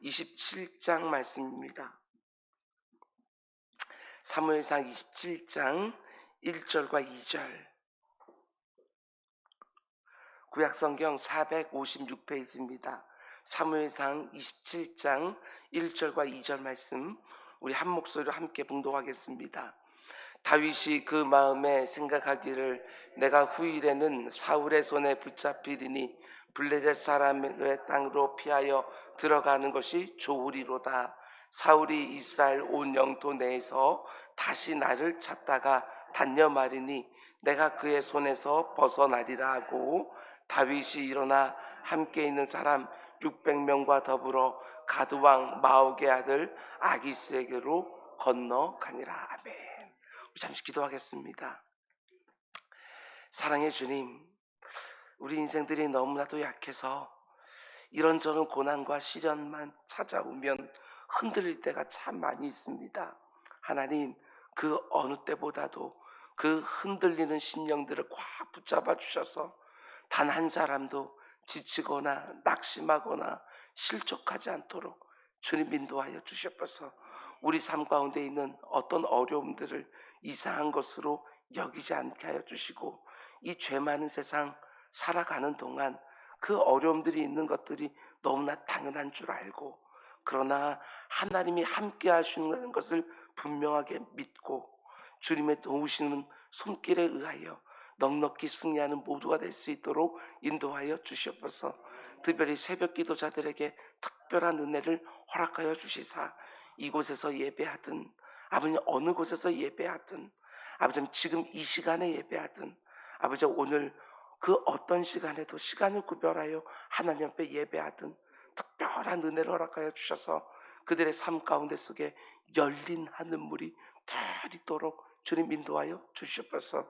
27장 말씀입니다. 사무엘상 27장 1절과 2절. 구약성경 456페이지입니다. 사무엘상 27장 1절과 2절 말씀, 우리 한 목소리로 함께 봉독하겠습니다. 다윗이 그 마음에 생각하기를 내가 후일에는 사울의 손에 붙잡히리니 블레셋 사람의 땅으로 피하여 들어가는 것이 좋으리로다. 사울이 이스라엘 온 영토 내에서 다시 나를 찾다가 단념하리니 내가 그의 손에서 벗어나리라 하고, 다윗이 일어나 함께 있는 사람 600명과 더불어 가드왕 마옥의 아들 아기스에게로 건너가니라. 아멘. 잠시 기도하겠습니다. 사랑의 주님, 우리 인생들이 너무나도 약해서 이런저런 고난과 시련만 찾아오면 흔들릴 때가 참 많이 있습니다. 하나님, 그 어느 때보다도 그 흔들리는 심령들을 꽉 붙잡아 주셔서 단 한 사람도 지치거나 낙심하거나 실족하지 않도록 주님 인도하여 주셔서 우리 삶 가운데 있는 어떤 어려움들을 이상한 것으로 여기지 않게 하여 주시고, 이 죄 많은 세상 살아가는 동안 그 어려움들이 있는 것들이 너무나 당연한 줄 알고, 그러나 하나님이 함께 하시는 것을 분명하게 믿고 주님의 도우시는 손길에 의하여 넉넉히 승리하는 모두가 될 수 있도록 인도하여 주시옵소서. 특별히 새벽 기도자들에게 특별한 은혜를 허락하여 주시사 이곳에서 예배하든 아버지 어느 곳에서 예배하든 아버지 지금 이 시간에 예배하든 아버지 오늘 그 어떤 시간에도 시간을 구별하여 하나님 앞에 예배하든 특별한 은혜를 허락하여 주셔서 그들의 삶 가운데 속에 열린 하늘물이 들이도록 주님 인도하여 주시옵소서.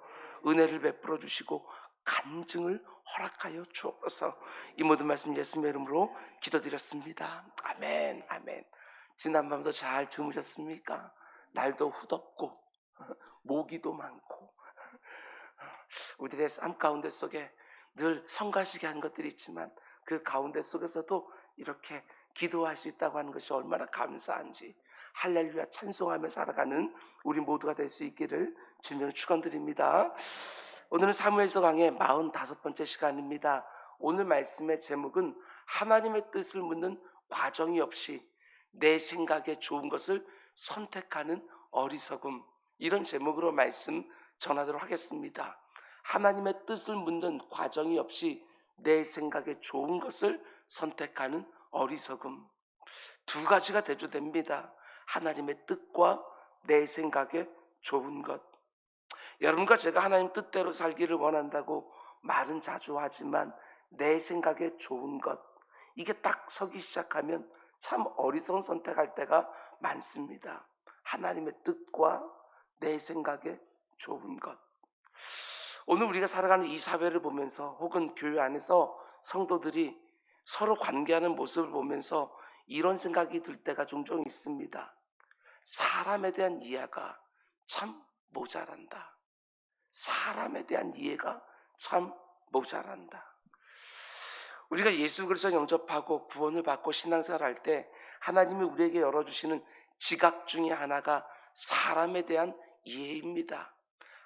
은혜를 베풀어 주시고 간증을 허락하여 주옵소서. 이 모든 말씀 예수님의 이름으로 기도드렸습니다. 아멘. 아멘. 지난밤도 잘 주무셨습니까? 날도 후덥고 모기도 많고 우리들의 삶 가운데 속에 늘 성가시게 하는 것들이 있지만 그 가운데 속에서도 이렇게 기도할 수 있다고 하는 것이 얼마나 감사한지 할렐루야 찬송하며 살아가는 우리 모두가 될 수 있기를 주님으로 축원드립니다. 오늘은 사무엘서 강의 45번째 시간입니다. 오늘 말씀의 제목은 하나님의 뜻을 묻는 과정이 없이 내 생각에 좋은 것을 선택하는 어리석음, 이런 제목으로 말씀 전하도록 하겠습니다. 하나님의 뜻을 묻는 과정이 없이 내 생각에 좋은 것을 선택하는 어리석음. 두 가지가 대조됩니다. 하나님의 뜻과 내 생각에 좋은 것. 여러분과 제가 하나님 뜻대로 살기를 원한다고 말은 자주 하지만 내 생각에 좋은 것, 이게 딱 서기 시작하면 참 어리석은 선택할 때가 많습니다. 하나님의 뜻과 내 생각에 좋은 것. 오늘 우리가 살아가는 이 사회를 보면서 혹은 교회 안에서 성도들이 서로 관계하는 모습을 보면서 이런 생각이 들 때가 종종 있습니다. 사람에 대한 이해가 참 모자란다. 사람에 대한 이해가 참 모자란다. 우리가 예수 그리스도 영접하고 구원을 받고 신앙생활할 때 하나님이 우리에게 열어주시는 지각 중에 하나가 사람에 대한 이해입니다.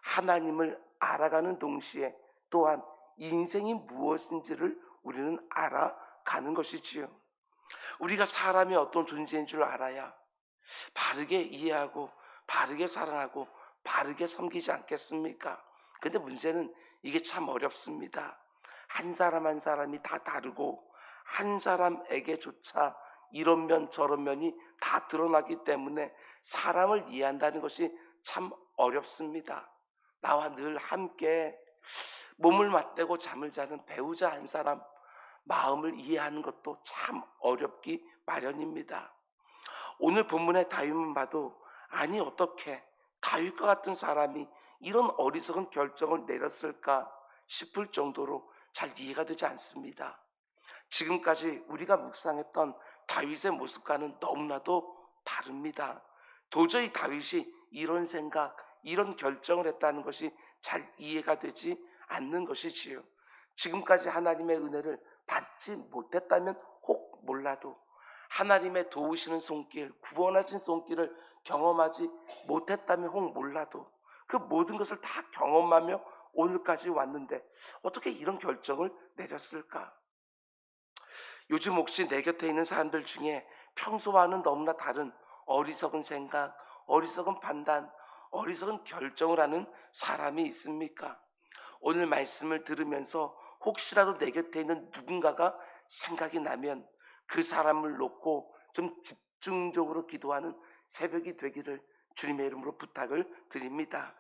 하나님을 알아가는 동시에 또한 인생이 무엇인지를 우리는 알아가는 것이지요. 우리가 사람이 어떤 존재인 줄 알아야 바르게 이해하고 바르게 사랑하고 바르게 섬기지 않겠습니까? 근데 문제는 이게 참 어렵습니다. 한 사람 한 사람이 다 다르고 한 사람에게조차 이런 면 저런 면이 다 드러나기 때문에 사람을 이해한다는 것이 참 어렵습니다. 나와 늘 함께 몸을 맞대고 잠을 자는 배우자 한 사람 마음을 이해하는 것도 참 어렵기 마련입니다. 오늘 본문의 다윗만 봐도 아니 어떻게 다윗과 같은 사람이 이런 어리석은 결정을 내렸을까 싶을 정도로 잘 이해가 되지 않습니다. 지금까지 우리가 묵상했던 다윗의 모습과는 너무나도 다릅니다. 도저히 다윗이 이런 생각, 이런 결정을 했다는 것이 잘 이해가 되지 않는 것이지요. 지금까지 하나님의 은혜를 받지 못했다면 혹 몰라도 하나님의 도우시는 손길, 구원하신 손길을 경험하지 못했다면 혹 몰라도 그 모든 것을 다 경험하며 오늘까지 왔는데 어떻게 이런 결정을 내렸을까? 요즘 혹시 내 곁에 있는 사람들 중에 평소와는 너무나 다른 어리석은 생각, 어리석은 판단, 어리석은 결정을 하는 사람이 있습니까? 오늘 말씀을 들으면서 혹시라도 내 곁에 있는 누군가가 생각이 나면 그 사람을 놓고 좀 집중적으로 기도하는 새벽이 되기를 주님의 이름으로 부탁을 드립니다.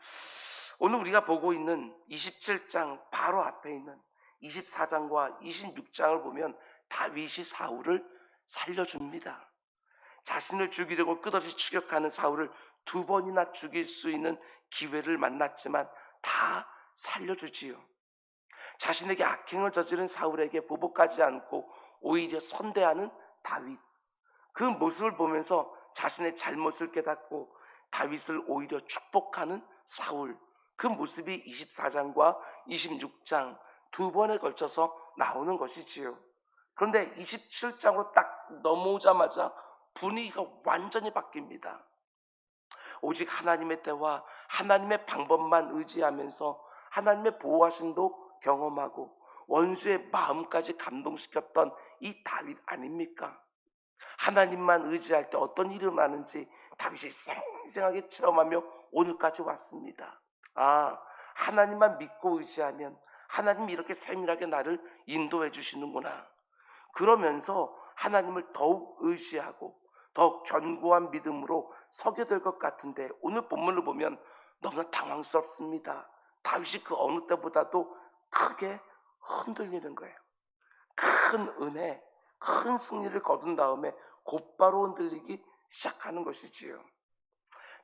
오늘 우리가 보고 있는 27장 바로 앞에 있는 24장과 26장을 보면 다윗이 사울을 살려줍니다. 자신을 죽이려고 끝없이 추격하는 사울을 두 번이나 죽일 수 있는 기회를 만났지만 다 살려주지요. 자신에게 악행을 저지른 사울에게 보복하지 않고 오히려 선대하는 다윗. 그 모습을 보면서 자신의 잘못을 깨닫고 다윗을 오히려 축복하는 사울. 그 모습이 24장과 26장 두 번에 걸쳐서 나오는 것이지요. 그런데 27장으로 딱 넘어오자마자 분위기가 완전히 바뀝니다. 오직 하나님의 때와 하나님의 방법만 의지하면서 하나님의 보호하심도 경험하고 원수의 마음까지 감동시켰던 이 다윗 아닙니까? 하나님만 의지할 때 어떤 일이 일어나는지 다윗이 생생하게 체험하며 오늘까지 왔습니다. 아, 하나님만 믿고 의지하면 하나님이 이렇게 세밀하게 나를 인도해 주시는구나. 그러면서 하나님을 더욱 의지하고 더욱 견고한 믿음으로 서게 될 것 같은데 오늘 본문을 보면 너무나 당황스럽습니다. 다윗이 그 어느 때보다도 크게 흔들리는 거예요. 큰 은혜, 큰 승리를 거둔 다음에 곧바로 흔들리기 시작하는 것이지요.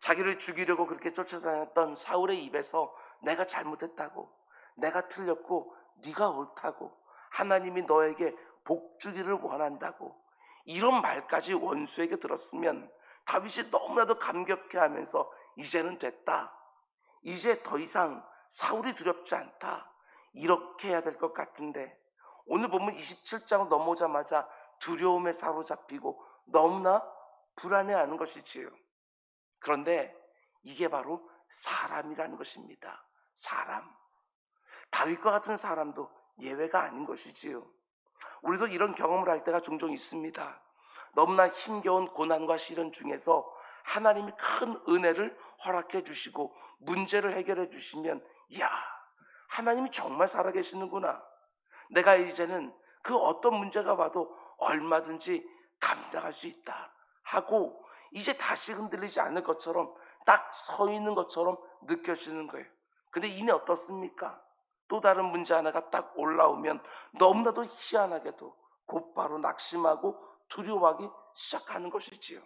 자기를 죽이려고 그렇게 쫓아다녔던 사울의 입에서 내가 잘못했다고, 내가 틀렸고 네가 옳다고, 하나님이 너에게 복 주기를 원한다고 이런 말까지 원수에게 들었으면 다윗이 너무나도 감격해하면서 이제는 됐다. 이제 더 이상 사울이 두렵지 않다. 이렇게 해야 될 것 같은데 오늘 보면 27장을 넘어오자마자 두려움에 사로잡히고 너무나 불안해하는 것이지요. 그런데 이게 바로 사람이라는 것입니다. 사람. 다윗과 같은 사람도 예외가 아닌 것이지요. 우리도 이런 경험을 할 때가 종종 있습니다. 너무나 힘겨운 고난과 시련 중에서 하나님이 큰 은혜를 허락해 주시고 문제를 해결해 주시면 이야, 하나님이 정말 살아계시는구나. 내가 이제는 그 어떤 문제가 와도 얼마든지 감당할 수 있다 하고 이제 다시 흔들리지 않을 것처럼 딱 서 있는 것처럼 느껴지는 거예요. 근데 이내 어떻습니까? 또 다른 문제 하나가 딱 올라오면 너무나도 희한하게도 곧바로 낙심하고 두려워하기 시작하는 것이지요.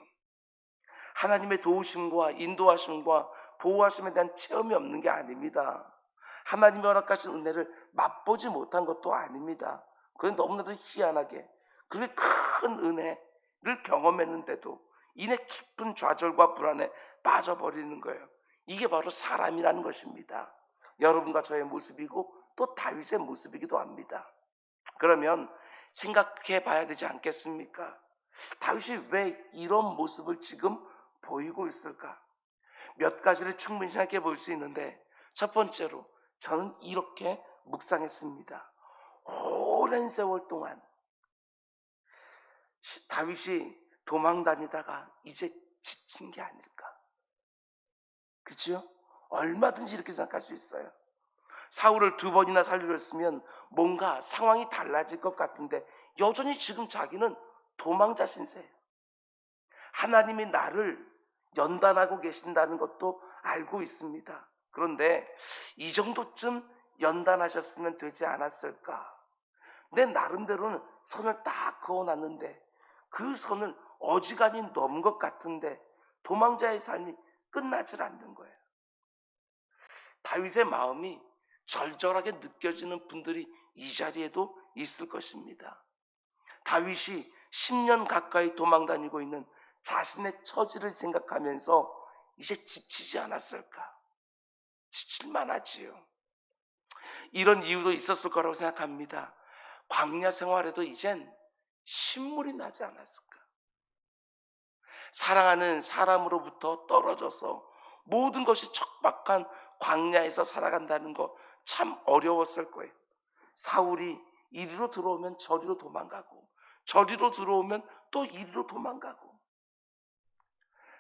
하나님의 도우심과 인도하심과 보호하심에 대한 체험이 없는 게 아닙니다. 하나님이 허락하신 은혜를 맛보지 못한 것도 아닙니다. 그건 너무나도 희한하게 그렇게 큰 은혜를 경험했는데도 이내 깊은 좌절과 불안에 빠져버리는 거예요. 이게 바로 사람이라는 것입니다. 여러분과 저의 모습이고 또 다윗의 모습이기도 합니다. 그러면 생각해 봐야 되지 않겠습니까? 다윗이 왜 이런 모습을 지금 보이고 있을까? 몇 가지를 충분히 생각해 볼 수 있는데 첫 번째로 저는 이렇게 묵상했습니다. 오랜 세월 동안 다윗이 도망 다니다가 이제 지친 게 아닐까? 그치요? 얼마든지 이렇게 생각할 수 있어요. 사울을 두 번이나 살려줬으면 뭔가 상황이 달라질 것 같은데 여전히 지금 자기는 도망자 신세예요. 하나님이 나를 연단하고 계신다는 것도 알고 있습니다. 그런데 이 정도쯤 연단하셨으면 되지 않았을까? 내 나름대로는 선을 딱 그어놨는데 그 선을 어지간히 넘은 것 같은데 도망자의 삶이 끝나질 않는 거예요. 다윗의 마음이 절절하게 느껴지는 분들이 이 자리에도 있을 것입니다. 다윗이 10년 가까이 도망다니고 있는 자신의 처지를 생각하면서 이제 지치지 않았을까? 지칠만하지요. 이런 이유도 있었을 거라고 생각합니다. 광야 생활에도 이젠 신물이 나지 않았을까? 사랑하는 사람으로부터 떨어져서 모든 것이 척박한 광야에서 살아간다는 거 참 어려웠을 거예요. 사울이 이리로 들어오면 저리로 도망가고, 저리로 들어오면 또 이리로 도망가고,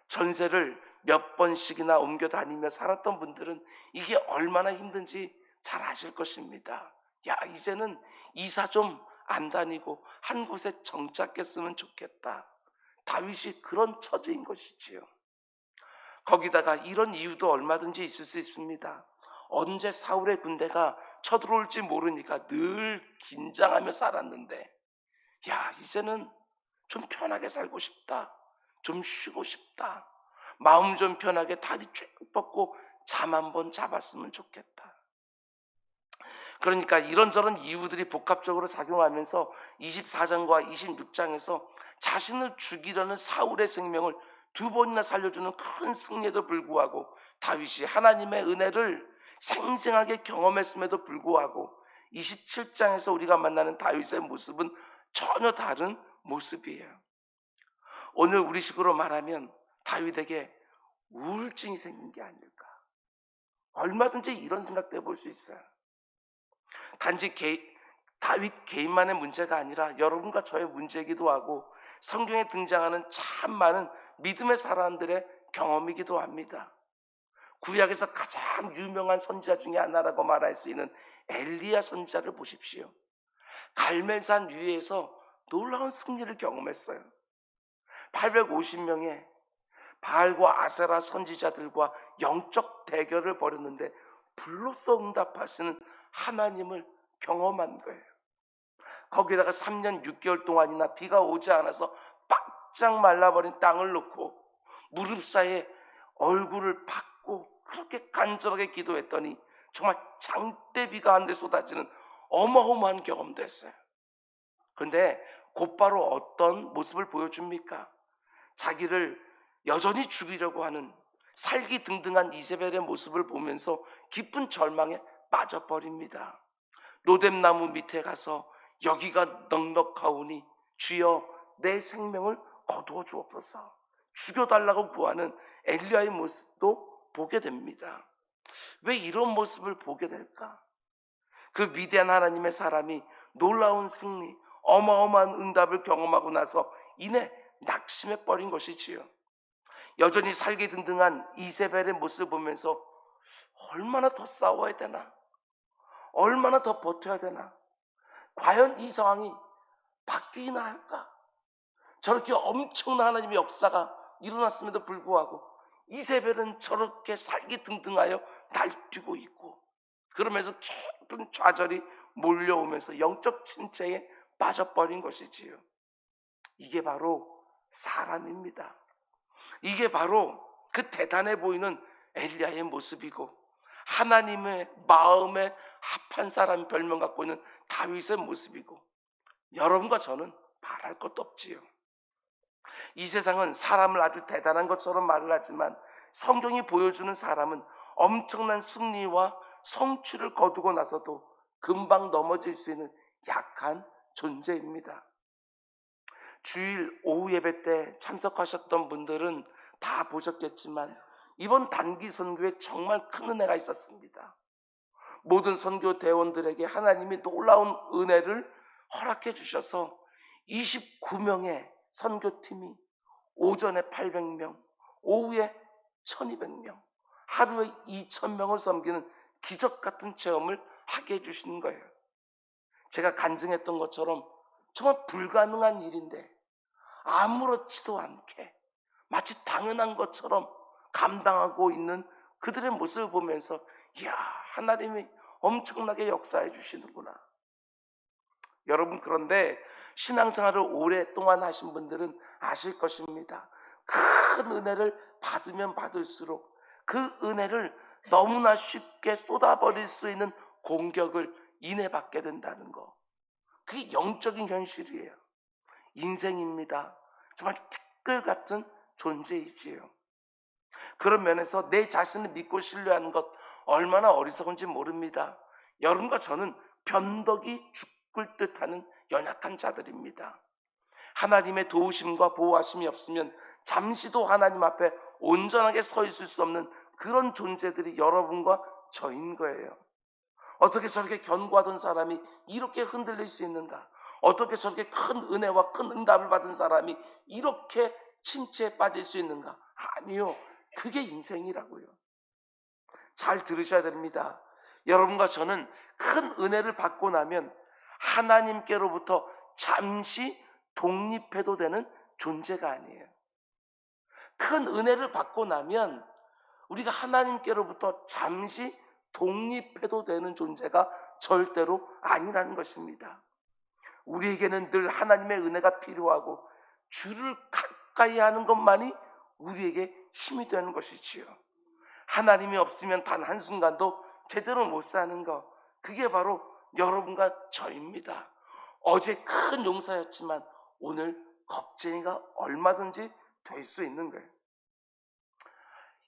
전세를 몇 번씩이나 옮겨 다니며 살았던 분들은 이게 얼마나 힘든지 잘 아실 것입니다. 야, 이제는 이사 좀 안 다니고 한 곳에 정착했으면 좋겠다. 다윗이 그런 처지인 것이지요. 거기다가 이런 이유도 얼마든지 있을 수 있습니다. 언제 사울의 군대가 쳐들어올지 모르니까 늘 긴장하며 살았는데, 야, 이제는 좀 편하게 살고 싶다. 좀 쉬고 싶다. 마음 좀 편하게 다리 쭉 뻗고 잠 한번 잡았으면 좋겠다. 그러니까 이런저런 이유들이 복합적으로 작용하면서 24장과 26장에서 자신을 죽이려는 사울의 생명을 두 번이나 살려주는 큰 승리에도 불구하고 다윗이 하나님의 은혜를 생생하게 경험했음에도 불구하고 27장에서 우리가 만나는 다윗의 모습은 전혀 다른 모습이에요. 오늘 우리식으로 말하면 다윗에게 우울증이 생긴 게 아닐까. 얼마든지 이런 생각도 해볼 수 있어요. 단지 다윗 개인만의 문제가 아니라 여러분과 저의 문제이기도 하고 성경에 등장하는 참 많은 믿음의 사람들의 경험이기도 합니다. 구약에서 가장 유명한 선지자 중에 하나라고 말할 수 있는 엘리야 선지자를 보십시오. 갈멜산 위에서 놀라운 승리를 경험했어요. 850명의 바알과 아세라 선지자들과 영적 대결을 벌였는데 불로써 응답하시는 하나님을 경험한 거예요. 거기다가 3년 6개월 동안이나 비가 오지 않아서 바짝 말라버린 땅을 놓고 무릎 사이에 얼굴을 받고 그렇게 간절하게 기도했더니 정말 장대비가 한데 쏟아지는 어마어마한 경험도 했어요. 그런데 곧바로 어떤 모습을 보여줍니까? 자기를 여전히 죽이려고 하는 살기등등한 이세벨의 모습을 보면서 깊은 절망에 빠져버립니다. 로뎀나무 밑에 가서 여기가 넉넉하오니 주여 내 생명을 거두어 주옵소서, 죽여달라고 구하는 엘리야의 모습도 보게 됩니다. 왜 이런 모습을 보게 될까? 그 위대한 하나님의 사람이 놀라운 승리, 어마어마한 응답을 경험하고 나서 이내 낙심해 버린 것이지요. 여전히 살기등등한 이세벨의 모습을 보면서 얼마나 더 싸워야 되나? 얼마나 더 버텨야 되나? 과연 이 상황이 바뀌나 할까? 저렇게 엄청난 하나님의 역사가 일어났음에도 불구하고 이세벨은 저렇게 살기등등하여 날뛰고 있고, 그러면서 깊은 좌절이 몰려오면서 영적 침체에 빠져버린 것이지요. 이게 바로 사람입니다. 이게 바로 그 대단해 보이는 엘리야의 모습이고 하나님의 마음에 합한 사람 별명 갖고 있는 다윗의 모습이고, 여러분과 저는 말할 것도 없지요. 이 세상은 사람을 아주 대단한 것처럼 말을 하지만 성경이 보여주는 사람은 엄청난 승리와 성취를 거두고 나서도 금방 넘어질 수 있는 약한 존재입니다. 주일 오후 예배 때 참석하셨던 분들은 다 보셨겠지만 이번 단기 선교에 정말 큰 은혜가 있었습니다. 모든 선교 대원들에게 하나님이 놀라운 은혜를 허락해 주셔서 29명의 선교팀이 오전에 800명, 오후에 1200명, 하루에 2000명을 섬기는 기적 같은 체험을 하게 해주신 거예요. 제가 간증했던 것처럼 정말 불가능한 일인데 아무렇지도 않게 마치 당연한 것처럼 감당하고 있는 그들의 모습을 보면서 이야, 하나님이 엄청나게 역사해 주시는구나. 여러분, 그런데 신앙생활을 오랫동안 하신 분들은 아실 것입니다. 큰 은혜를 받으면 받을수록 그 은혜를 너무나 쉽게 쏟아버릴 수 있는 공격을 인해받게 된다는 거. 그게 영적인 현실이에요. 인생입니다. 정말 티끌 같은 존재이지요. 그런 면에서 내 자신을 믿고 신뢰하는 것 얼마나 어리석은지 모릅니다. 여러분과 저는 변덕이 죽을 듯하는 연약한 자들입니다. 하나님의 도우심과 보호하심이 없으면 잠시도 하나님 앞에 온전하게 서 있을 수 없는 그런 존재들이 여러분과 저인 거예요. 어떻게 저렇게 견고하던 사람이 이렇게 흔들릴 수 있는가? 어떻게 저렇게 큰 은혜와 큰 응답을 받은 사람이 이렇게 침체에 빠질 수 있는가? 아니요. 그게 인생이라고요. 잘 들으셔야 됩니다. 여러분과 저는 큰 은혜를 받고 나면 하나님께로부터 잠시 독립해도 되는 존재가 아니에요. 큰 은혜를 받고 나면 우리가 하나님께로부터 잠시 독립해도 되는 존재가 절대로 아니라는 것입니다. 우리에게는 늘 하나님의 은혜가 필요하고 주를 가까이 하는 것만이 우리에게 힘이 되는 것이지요. 하나님이 없으면 단 한순간도 제대로 못 사는 것, 그게 바로 여러분과 저입니다. 어제 큰 용사였지만 오늘 겁쟁이가 얼마든지 될 수 있는 거예요.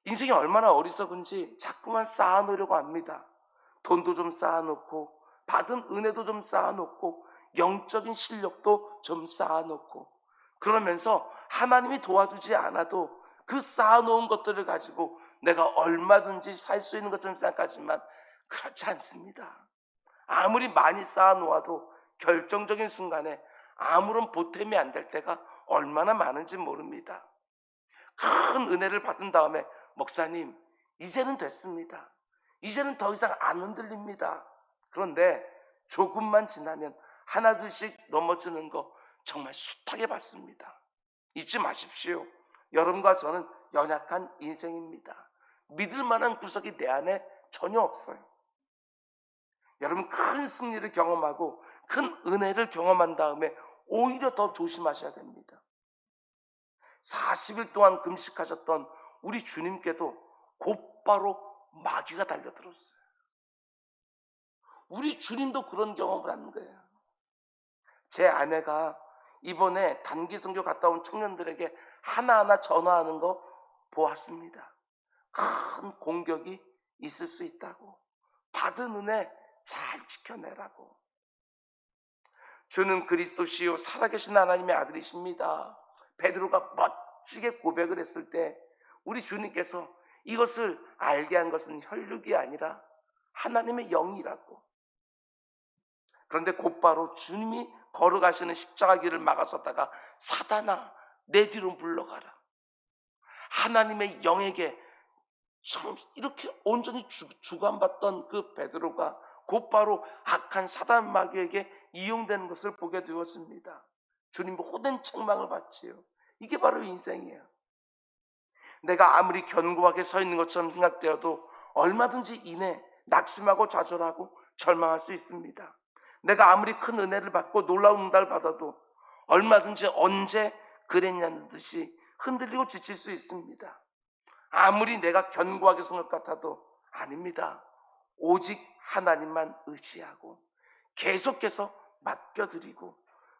인생이 얼마나 어리석은지 자꾸만 쌓아놓으려고 합니다. 돈도 좀 쌓아놓고 받은 은혜도 좀 쌓아놓고 영적인 실력도 좀 쌓아놓고 그러면서 하나님이 도와주지 않아도 그 쌓아놓은 것들을 가지고 내가 얼마든지 살 수 있는 것처럼 생각하지만 그렇지 않습니다. 아무리 많이 쌓아놓아도 결정적인 순간에 아무런 보탬이 안 될 때가 얼마나 많은지 모릅니다. 큰 은혜를 받은 다음에 목사님, 이제는 됐습니다. 이제는 더 이상 안 흔들립니다. 그런데 조금만 지나면 하나둘씩 넘어지는 거 정말 숱하게 봤습니다. 잊지 마십시오. 여러분과 저는 연약한 인생입니다. 믿을 만한 구석이 내 안에 전혀 없어요. 여러분 큰 승리를 경험하고 큰 은혜를 경험한 다음에 오히려 더 조심하셔야 됩니다. 40일 동안 금식하셨던 우리 주님께도 곧바로 마귀가 달려들었어요. 우리 주님도 그런 경험을 하는 거예요. 제 아내가 이번에 단기 선교 갔다 온 청년들에게 하나하나 전화하는 거 보았습니다. 큰 공격이 있을 수 있다고. 받은 은혜 잘 지켜내라고. 주는 그리스도시요 살아계신 하나님의 아들이십니다. 베드로가 멋지게 고백을 했을 때 우리 주님께서 이것을 알게 한 것은 혈육이 아니라 하나님의 영이라고. 그런데 곧바로 주님이 걸어가시는 십자가 길을 막았었다가 사단아 내 뒤로 물러가라. 하나님의 영에게 참 이렇게 온전히 주관받던 그 베드로가 곧바로 악한 사단 마귀에게 이용되는 것을 보게 되었습니다. 주님 호된 책망을 받지요. 이게 바로 인생이에요. 내가 아무리 견고하게 서 있는 것처럼 생각되어도 얼마든지 이내 낙심하고 좌절하고 절망할 수 있습니다. 내가 아무리 큰 은혜를 받고 놀라운 응답을 받아도 얼마든지 언제 그랬냐는 듯이 흔들리고 지칠 수 있습니다. 아무리 내가 견고하게 선 것 같아도 아닙니다. 오직 하나님만 의지하고 계속해서 맡겨드리고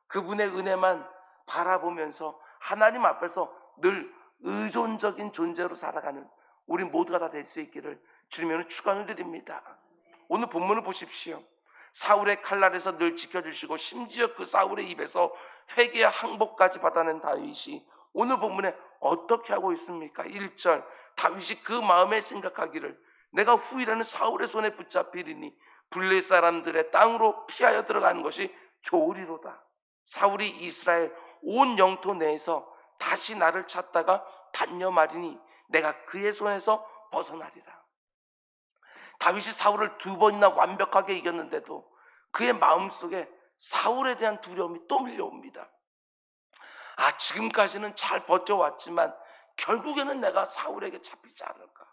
그분의 은혜만 바라보면서 하나님 앞에서 늘 의존적인 존재로 살아가는 우리 모두가 다 될 수 있기를 주님의 축원을 드립니다. 오늘 본문을 보십시오. 사울의 칼날에서 늘 지켜주시고 심지어 그 사울의 입에서 회개와 항복까지 받아낸 다윗이 오늘 본문에 어떻게 하고 있습니까? 1절 다윗이 그 마음에 생각하기를 내가 후일에는 사울의 손에 붙잡히리니 블레 사람들의 땅으로 피하여 들어가는 것이 좋으리로다. 사울이 이스라엘 온 영토 내에서 다시 나를 찾다가 단녀 말이니 내가 그의 손에서 벗어나리라. 다윗이 사울을 2번이나 완벽하게 이겼는데도 그의 마음속에 사울에 대한 두려움이 또 밀려옵니다. 지금까지는 잘 버텨왔지만 결국에는 내가 사울에게 잡히지 않을까.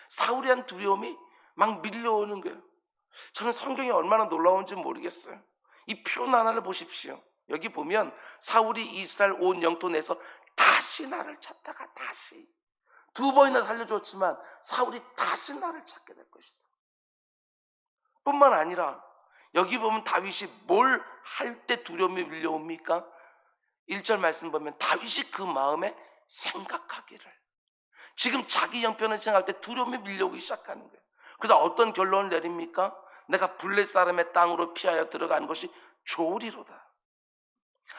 사울에 대한 두려움이 막 밀려오는 거예요. 저는 성경이 얼마나 놀라운지 모르겠어요. 이 표현 하나를 보십시오. 여기 보면 사울이 이스라엘 온 영토 내에서 다시 나를 찾다가 다시 2번이나 살려줬지만 사울이 다시 나를 찾게 될 것이다. 뿐만 아니라 여기 보면 다윗이 뭘 할 때 두려움이 밀려옵니까? 1절 말씀 보면 다윗이 그 마음에 생각하기를. 지금 자기 형편을 생각할 때 두려움이 밀려오기 시작하는 거예요. 그래서 어떤 결론을 내립니까? 내가 블레 사람의 땅으로 피하여 들어가는 것이 좋으리로다.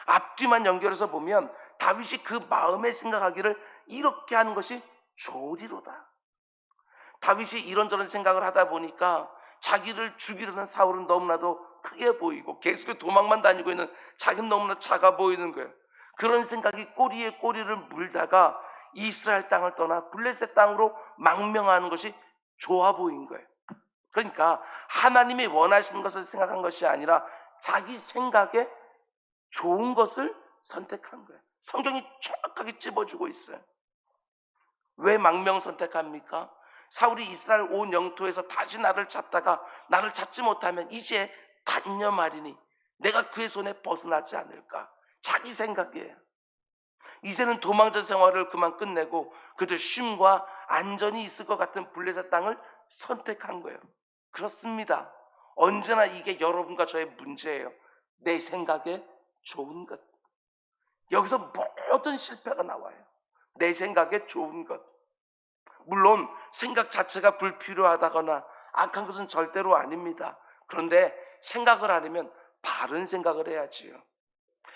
앞뒤만 연결해서 보면 다윗이 그 마음에 생각하기를 이렇게 하는 것이 좋으리로다. 다윗이 이런저런 생각을 하다 보니까 자기를 죽이려는 사울은 너무나도 크게 보이고 계속 도망만 다니고 있는 자기는 너무나 작아 보이는 거예요. 그런 생각이 꼬리에 꼬리를 물다가 이스라엘 땅을 떠나 블레셋 땅으로 망명하는 것이 좋아 보인 거예요. 그러니까 하나님이 원하시는 것을 생각한 것이 아니라 자기 생각에 좋은 것을 선택한 거예요. 성경이 정확하게 찝어주고 있어요. 왜 망명 선택합니까? 사울이 이스라엘 온 영토에서 다시 나를 찾다가 나를 찾지 못하면 이제 단녀 말이니 내가 그의 손에 벗어나지 않을까. 자기 생각이에요. 이제는 도망자 생활을 그만 끝내고 그들 쉼과 안전이 있을 것 같은 블레셋 땅을 선택한 거예요. 그렇습니다. 언제나 이게 여러분과 저의 문제예요. 내 생각에 좋은 것. 여기서 모든 실패가 나와요. 내 생각에 좋은 것. 물론 생각 자체가 불필요하다거나 악한 것은 절대로 아닙니다. 그런데 생각을 하려면 바른 생각을 해야지요.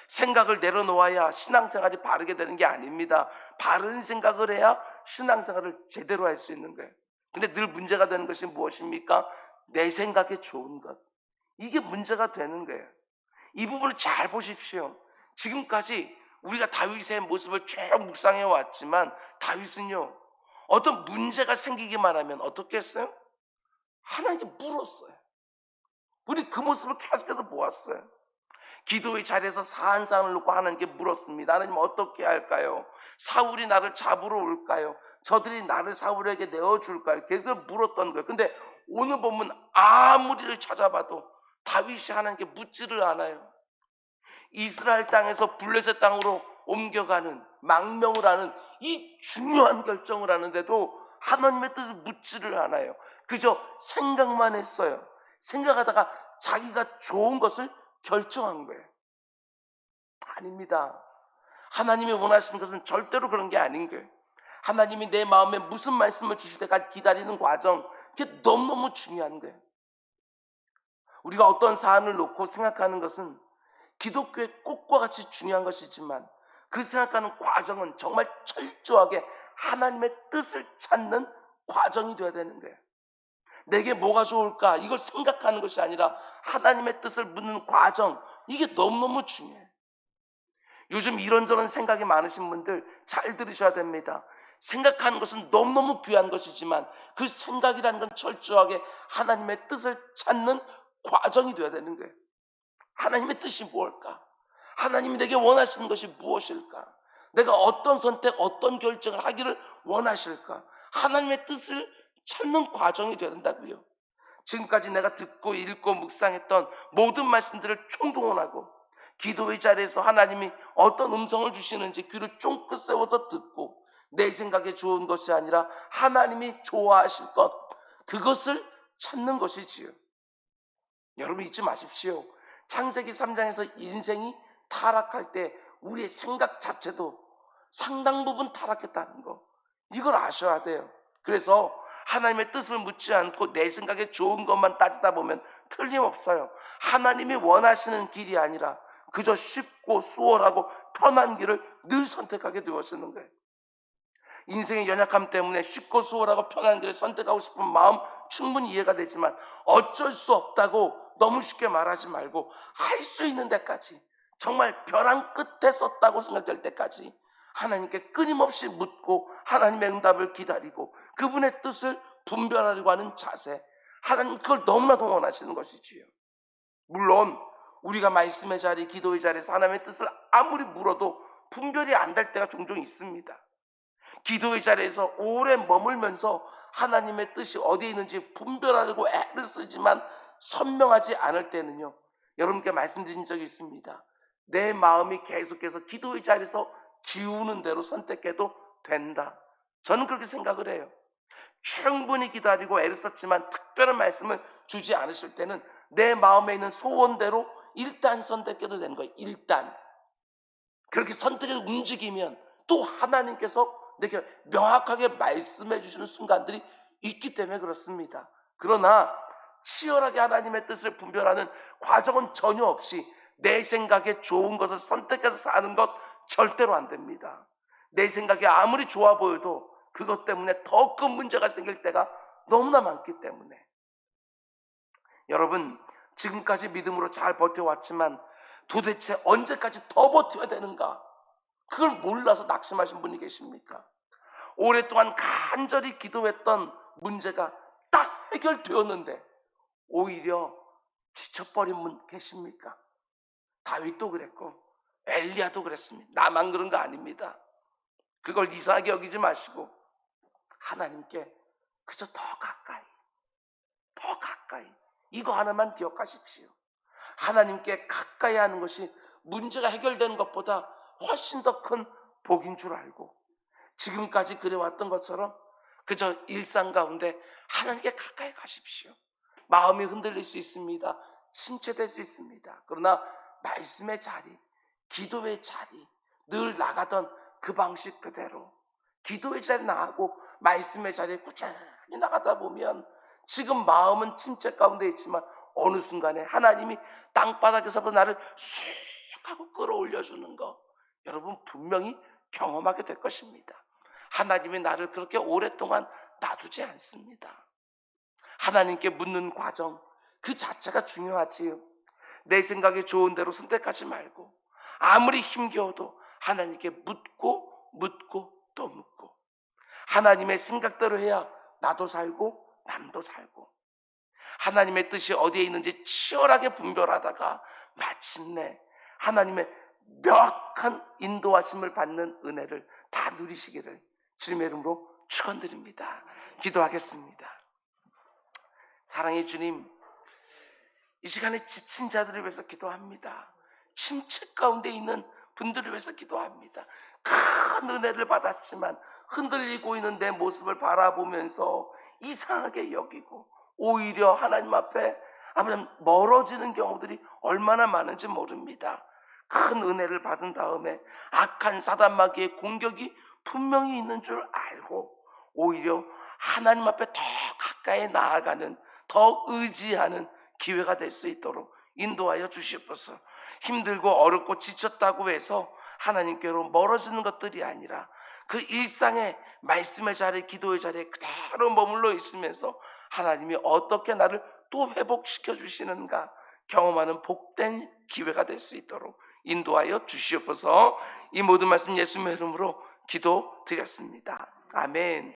생각을 내려놓아야 신앙생활이 바르게 되는 게 아닙니다. 바른 생각을 해야 신앙생활을 제대로 할 수 있는 거예요. 근데 늘 문제가 되는 것이 무엇입니까? 내 생각에 좋은 것. 이게 문제가 되는 거예요. 이 부분을 잘 보십시오. 지금까지 우리가 다윗의 모습을 쭉 묵상해 왔지만 다윗은요, 어떤 문제가 생기기만 하면 어떻게 했어요? 하나님께 물었어요. 우리 그 모습을 계속해서 보았어요. 기도의 자리에서 사한 사람을 놓고 하나님께 물었습니다. 하나님 어떻게 할까요? 사울이 나를 잡으러 올까요? 저들이 나를 사울에게 내어줄까요? 계속 물었던 거예요. 근데 오늘 보면 아무리를 찾아봐도 다윗이 하나님께 묻지를 않아요. 이스라엘 땅에서 블레셋 땅으로 옮겨가는 망명을 하는 이 중요한 결정을 하는데도 하나님의 뜻을 묻지를 않아요. 그저 생각만 했어요. 생각하다가 자기가 좋은 것을 결정한 거예요. 아닙니다. 하나님이 원하시는 것은 절대로 그런 게 아닌 거예요. 하나님이 내 마음에 무슨 말씀을 주실 때까지 기다리는 과정, 그게 너무너무 중요한 거예요. 우리가 어떤 사안을 놓고 생각하는 것은 기독교의 꽃과 같이 중요한 것이지만 그 생각하는 과정은 정말 철저하게 하나님의 뜻을 찾는 과정이 되어야 되는 거예요. 내게 뭐가 좋을까? 이걸 생각하는 것이 아니라 하나님의 뜻을 묻는 과정, 이게 너무너무 중요해요. 요즘 이런저런 생각이 많으신 분들 잘 들으셔야 됩니다. 생각하는 것은 너무너무 귀한 것이지만 그 생각이라는 건 철저하게 하나님의 뜻을 찾는 과정이 되어야 되는 거예요. 하나님의 뜻이 무엇일까? 하나님이 내게 원하시는 것이 무엇일까? 내가 어떤 선택, 어떤 결정을 하기를 원하실까? 하나님의 뜻을 찾는 과정이 되어야 된다고요. 지금까지 내가 듣고 읽고 묵상했던 모든 말씀들을 총동원하고 기도의 자리에서 하나님이 어떤 음성을 주시는지 귀를 쫑긋 세워서 듣고 내 생각에 좋은 것이 아니라 하나님이 좋아하실 것, 그것을 찾는 것이지요. 여러분 잊지 마십시오. 창세기 3장에서 인생이 타락할 때 우리의 생각 자체도 상당 부분 타락했다는 거, 이걸 아셔야 돼요. 그래서 하나님의 뜻을 묻지 않고 내 생각에 좋은 것만 따지다 보면 틀림없어요. 하나님이 원하시는 길이 아니라 그저 쉽고 수월하고 편한 길을 늘 선택하게 되어지는 거예요. 인생의 연약함 때문에 쉽고 수월하고 편한 길을 선택하고 싶은 마음 충분히 이해가 되지만 어쩔 수 없다고 너무 쉽게 말하지 말고 할 수 있는 데까지, 정말 벼랑 끝에 섰다고 생각될 때까지 하나님께 끊임없이 묻고 하나님의 응답을 기다리고 그분의 뜻을 분별하려고 하는 자세, 하나님 그걸 너무나도 원하시는 것이지요. 물론 우리가 말씀의 자리, 기도의 자리에서 하나님의 뜻을 아무리 물어도 분별이 안 될 때가 종종 있습니다. 기도의 자리에서 오래 머물면서 하나님의 뜻이 어디에 있는지 분별하려고 애를 쓰지만 선명하지 않을 때는요, 여러분께 말씀드린 적이 있습니다. 내 마음이 계속해서 기도의 자리에서 기우는 대로 선택해도 된다. 저는 그렇게 생각을 해요. 충분히 기다리고 애를 썼지만 특별한 말씀을 주지 않으실 때는 내 마음에 있는 소원대로 일단 선택해도 되는 거예요. 일단 그렇게 선택해서 움직이면 또 하나님께서 내게 명확하게 말씀해 주시는 순간들이 있기 때문에 그렇습니다. 그러나 치열하게 하나님의 뜻을 분별하는 과정은 전혀 없이 내 생각에 좋은 것을 선택해서 사는 것 절대로 안 됩니다. 내 생각에 아무리 좋아 보여도 그것 때문에 더 큰 문제가 생길 때가 너무나 많기 때문에, 여러분, 지금까지 믿음으로 잘 버텨왔지만 도대체 언제까지 더 버텨야 되는가? 그걸 몰라서 낙심하신 분이 계십니까? 오랫동안 간절히 기도했던 문제가 딱 해결되었는데 오히려 지쳐버린 분 계십니까? 다윗도 그랬고 엘리야도 그랬습니다. 나만 그런 거 아닙니다. 그걸 이상하게 여기지 마시고 하나님께 그저 더 가까이, 더 가까이, 이거 하나만 기억하십시오. 하나님께 가까이 하는 것이 문제가 해결되는 것보다 훨씬 더 큰 복인 줄 알고, 지금까지 그래왔던 것처럼 그저 일상 가운데 하나님께 가까이 가십시오. 마음이 흔들릴 수 있습니다. 침체될 수 있습니다. 그러나 말씀의 자리, 기도의 자리, 늘 나가던 그 방식 그대로 기도의 자리 나가고 말씀의 자리에 꾸준히 나가다 보면 지금 마음은 침체 가운데 있지만 어느 순간에 하나님이 땅바닥에서부터 나를 쑥 하고 끌어올려주는 거, 여러분 분명히 경험하게 될 것입니다. 하나님이 나를 그렇게 오랫동안 놔두지 않습니다. 하나님께 묻는 과정 그 자체가 중요하지요. 내 생각이 좋은 대로 선택하지 말고 아무리 힘겨워도 하나님께 묻고 또 묻고, 하나님의 생각대로 해야 나도 살고 남도 살고, 하나님의 뜻이 어디에 있는지 치열하게 분별하다가 마침내 하나님의 명확한 인도하심을 받는 은혜를 다 누리시기를 주님의 이름으로 축원드립니다. 기도하겠습니다. 사랑의 주님, 이 시간에 지친 자들을 위해서 기도합니다. 침체 가운데 있는 분들을 위해서 기도합니다. 큰 은혜를 받았지만 흔들리고 있는 내 모습을 바라보면서 이상하게 여기고 오히려 하나님 앞에 멀어지는 경우들이 얼마나 많은지 모릅니다. 큰 은혜를 받은 다음에 악한 사단마귀의 공격이 분명히 있는 줄 알고 오히려 하나님 앞에 더 가까이 나아가는, 더 의지하는 기회가 될 수 있도록 인도하여 주시옵소서. 힘들고 어렵고 지쳤다고 해서 하나님께로 멀어지는 것들이 아니라 그 일상의 말씀의 자리, 기도의 자리에 그대로 머물러 있으면서 하나님이 어떻게 나를 또 회복시켜 주시는가 경험하는 복된 기회가 될 수 있도록 인도하여 주시옵소서. 이 모든 말씀 예수님의 이름으로 기도드렸습니다. 아멘.